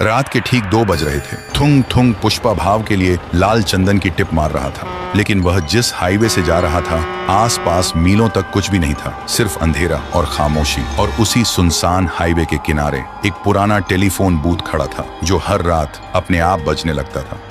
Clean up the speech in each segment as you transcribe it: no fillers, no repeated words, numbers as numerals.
रात के ठीक 2 बज रहे थे। थुंग थुंग पुष्पा भाव के लिए लाल चंदन की टिप मार रहा था, लेकिन वह जिस हाईवे से जा रहा था आसपास मीलों तक कुछ भी नहीं था, सिर्फ अंधेरा और खामोशी। और उसी सुनसान हाईवे के किनारे एक पुराना टेलीफोन बूथ खड़ा था जो हर रात अपने आप बजने लगता था।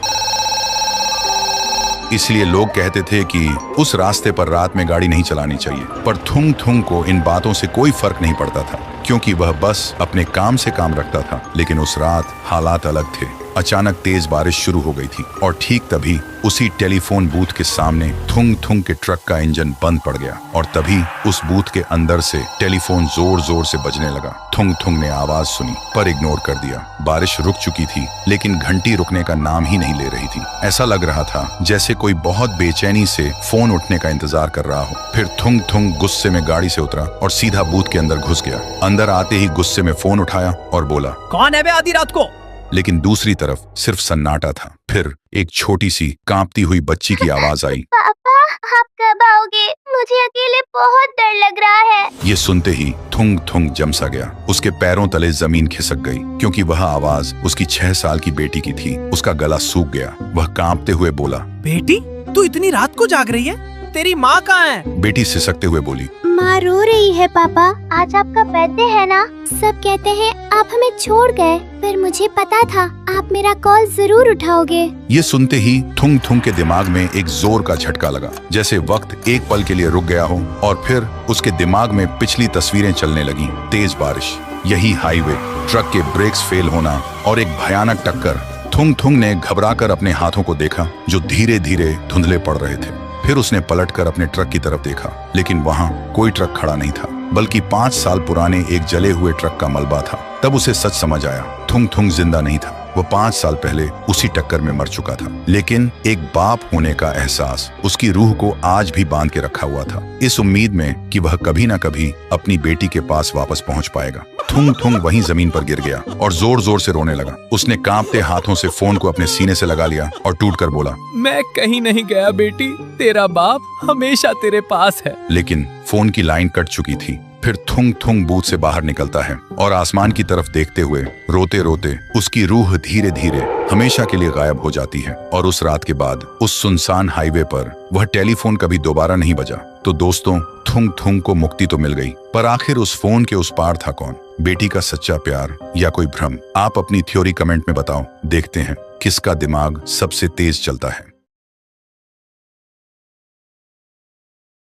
इसलिए लोग कहते थे कि उस रास्ते पर रात में गाड़ी नहीं चलानी चाहिए। पर थुंग थुंग को इन बातों से कोई फर्क नहीं पड़ता था, क्योंकि वह बस अपने काम से काम रखता था। लेकिन उस रात हालात अलग थे। अचानक तेज बारिश शुरू हो गई थी और ठीक तभी उसी टेलीफोन बूथ के सामने थुंग थुंग के ट्रक का इंजन बंद पड़ गया और तभी उस बूथ के अंदर से टेलीफोन जोर जोर से बजने लगा। थुंग थुंग ने आवाज सुनी पर इग्नोर कर दिया। बारिश रुक चुकी थी, लेकिन घंटी रुकने का नाम ही नहीं ले रही थी। ऐसा लग रहा था जैसे कोई बहुत बेचैनी से फोन उठने का इंतजार कर रहा हो। फिर थुंग थुंग गुस्से में गाड़ी से उतरा और सीधा बूथ के अंदर घुस गया। अंदर आते ही गुस्से में फोन उठाया और बोला, कौन है बे आधी रात को? लेकिन दूसरी तरफ सिर्फ सन्नाटा था। फिर एक छोटी सी कांपती हुई बच्ची की आवाज आई, पापा आप कब आओगे? मुझे अकेले बहुत डर लग रहा है। ये सुनते ही थुंग थुंग जमसा गया। उसके पैरों तले जमीन खिसक गई, क्योंकि वह आवाज उसकी 6 साल की बेटी की थी। उसका गला सूख गया। वह कांपते हुए बोला, बेटी तू इतनी रात को जाग रही है? तेरी माँ कहाँ है? बेटी सिसकते हुए बोली, माँ रो रही है पापा, आज आपका बर्थडे है ना। सब कहते हैं आप हमें छोड़ गए, पर मुझे पता था आप मेरा कॉल जरूर उठाओगे। ये सुनते ही थुंग थुंग के दिमाग में एक जोर का झटका लगा, जैसे वक्त एक पल के लिए रुक गया हो। और फिर उसके दिमाग में पिछली तस्वीरें चलने लगी। तेज बारिश, यही हाईवे, ट्रक के ब्रेक्स फेल होना और एक भयानक टक्कर। थुंग थुंग ने घबराकर अपने हाथों को देखा जो धीरे धीरे धुंधले पड़ रहे थे। फिर उसने पलटकर अपने ट्रक की तरफ देखा, लेकिन वहां कोई ट्रक खड़ा नहीं था, बल्कि 5 साल पुराने एक जले हुए ट्रक का मलबा था। तब उसे सच समझ आया, थुंग थुंग जिंदा नहीं था। वो 5 साल पहले उसी टक्कर में मर चुका था। लेकिन एक बाप होने का एहसास उसकी रूह को आज भी बांध के रखा हुआ था, इस उम्मीद में कि वह कभी ना कभी अपनी बेटी के पास वापस पहुंच पाएगा। थुंग थुंग वहीं जमीन पर गिर गया और जोर जोर से रोने लगा। उसने कांपते हाथों से फोन को अपने सीने से लगा लिया और टूट कर बोला, मैं कहीं नहीं गया बेटी, तेरा बाप हमेशा तेरे पास है। लेकिन फोन की लाइन कट चुकी थी। फिर थुंग थुंग बूथ से बाहर निकलता है और आसमान की तरफ देखते हुए रोते रोते उसकी रूह धीरे धीरे हमेशा के लिए गायब हो जाती है। और उस रात के बाद उस सुनसान हाईवे पर वह टेलीफोन कभी दोबारा नहीं बजा। तो दोस्तों, थुंग थुंग को मुक्ति तो मिल गई, पर आखिर उस फोन के उस पार था कौन? बेटी का सच्चा प्यार या कोई भ्रम? आप अपनी थ्योरी कमेंट में बताओ। देखते हैं किसका दिमाग सबसे तेज चलता है।